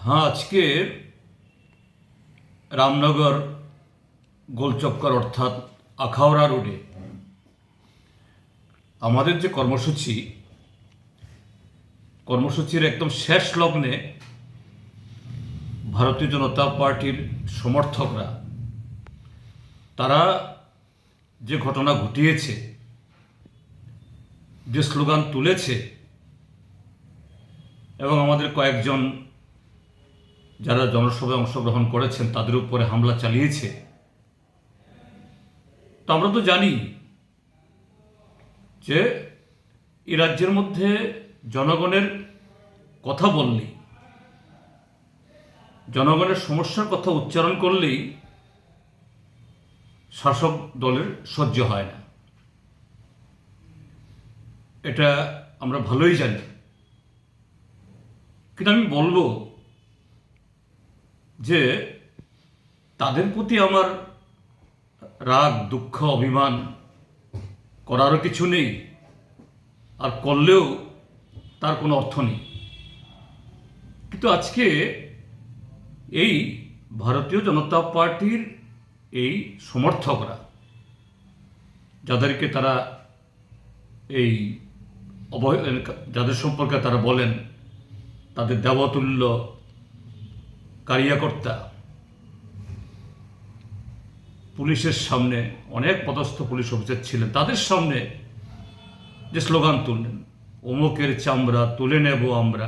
হ্যাঁ, আজকে রামনগর গোলচক্কর অর্থাৎ আখাউড়া রোডে আমাদের যে কর্মসূচির একদম শেষ লগ্নে ভারতীয় জনতা পার্টির সমর্থকরা তারা যে ঘটনা ঘটিয়েছে, যে স্লোগান তুলেছে এবং আমাদের কয়েকজন যারা জনসভায় অংশগ্রহণ করেছেন তাদের উপরে হামলা চালিয়েছে, তো আমরা তো জানি যে এই রাজ্যের মধ্যে জনগণের কথা বললেই, জনগণের সমস্যার কথা উচ্চারণ করলেই শাসক দলের সহ্য হয় না। এটা আমরা ভালোই জানি, কিন্তু আমি বলবো যে তাদের প্রতি আমার রাগ, দুঃখ, অভিমান করারও কিছু নেই, আর করলেও তার কোনো অর্থ নেই। কিন্তু আজকে এই ভারতীয় জনতা পার্টির এই সমর্থকরা, যাদেরকে তারা এই যাদের সম্পর্কে তারা বলেন তাদের দেবতুল্য কারিয়াকর্তা, পুলিশের সামনে অনেক পদস্থ পুলিশ অফিসার ছিলেন, তাদের সামনে যে স্লোগান তুললেন, অমুকের চামড়া তুলে নেব আমরা,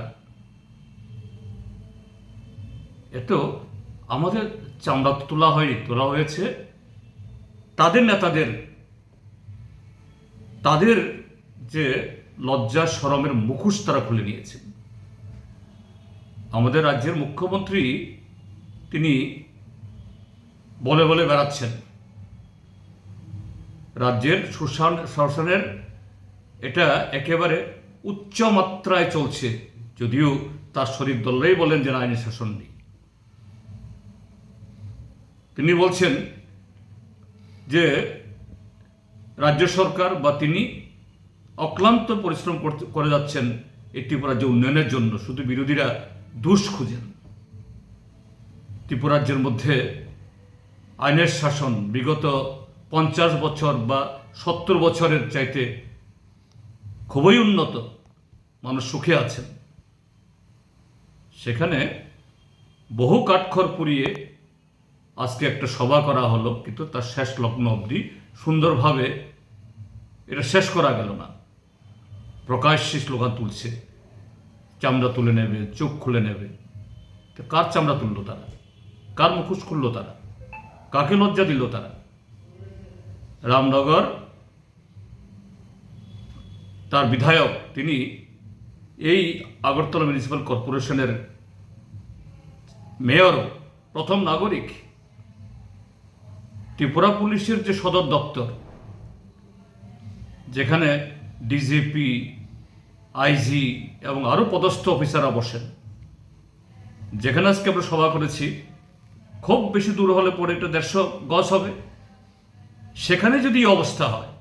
এত আমাদের চামড়া তোলা হয়নি, তোলা হয়েছে তাদের নেতাদের, তাদের যে লজ্জা শরমের মুখোশ তারা খুলে নিয়েছেন। আমাদের রাজ্যের মুখ্যমন্ত্রী তিনি বলে বলে বেড়াচ্ছেন রাজ্যের শাসনের এটা একেবারে উচ্চ মাত্রায় চলছে, যদিও তার শরিক দলরাই বলেন যে আইনি শাসন নেই। তিনি বলছেন যে রাজ্য সরকার বা তিনি অক্লান্ত পরিশ্রম করে যাচ্ছেন এই ত্রিপুরা রাজ্য উন্নয়নের জন্য, শুধু বিরোধীরা দোষ খুঁজেন। ত্রিপুরা রাজ্যের মধ্যে আইনের শাসন বিগত 50 বছর বা 70 বছরের চাইতে খুবই উন্নত, মানুষ সুখে আছেন। সেখানে বহু কাঠখড় পুড়িয়ে আজকে একটা সভা করা হলো, কিন্তু তার শেষ লগ্ন অবধি সুন্দরভাবে এটা শেষ করা গেল না। প্রকাশ্যে স্লোগান তুলছে, চামড়া তুলে নেবে, চোখ খুলে নেবে। তো কার চামড়া তুললো তারা? কার মুখোশ খুললো তারা? কাকে লজ্জা দিল তারা? রামনগর তার বিধায়ক, তিনি এই আগরতলা মিউনিসিপ্যাল কর্পোরেশনের মেয়রও, প্রথম নাগরিক। ত্রিপুরা পুলিশের যে সদর দপ্তর, যেখানে ডিজিপি, আইজি এবং আরও পদস্থ অফিসাররা বসেন, যেখানে আজকে আমরা সভা করেছি, খুব বেশি দূর হলে পরে এটা 150 গজ হবে, সেখানে যদি এই অবস্থা হয়,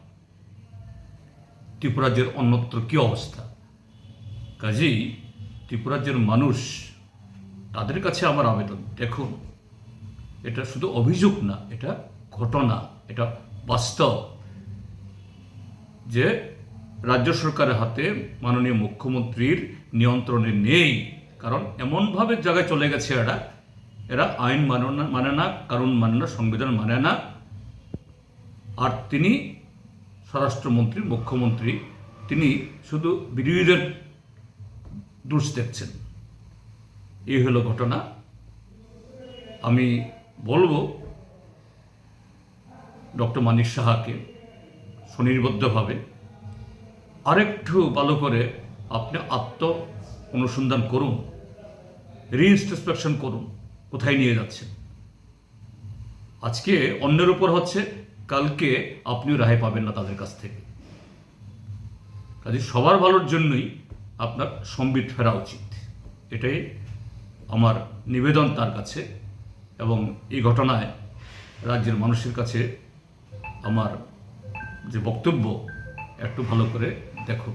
ত্রিপুরা রাজ্যের অন্যত্র কি অবস্থা? কাজেই ত্রিপুরা রাজ্যের মানুষ, তাদের কাছে আমার আবেদন, দেখুন এটা শুধু অভিযোগ না, এটা ঘটনা, এটা বাস্তব যে রাজ্য সরকারের হাতে মাননীয় মুখ্যমন্ত্রীর নিয়ন্ত্রণে নেই। কারণ এমনভাবে জায়গায় চলে গেছে এরা আইন মানে না, কারণ মানে না, সংবিধান মানে না। আর তিনি স্বরাষ্ট্রমন্ত্রী, মুখ্যমন্ত্রী, তিনি শুধু বিরোধীদের দোষ দেখছেন। এই হলো ঘটনা। আমি বলবো ডক্টর মানিক সাহাকে সুনির্বদ্ধভাবে আরেকটু ভালো করে আপনি অনুসন্ধান করুন, রিইন্সপেকশন করুন, কোথায় নিয়ে যাচ্ছেন। আজকে অন্যের উপর হচ্ছে, কালকে আপনিও রেহাই পাবেন না তাদের কাছ থেকে। কাজে সবার ভালোর জন্যই আপনার সম্বিত ফেরা উচিত, এটাই আমার নিবেদন তার কাছে। এবং এই ঘটনায় রাজ্যের মানুষের কাছে আমার যে বক্তব্য, একটু ভালো করে দেখো।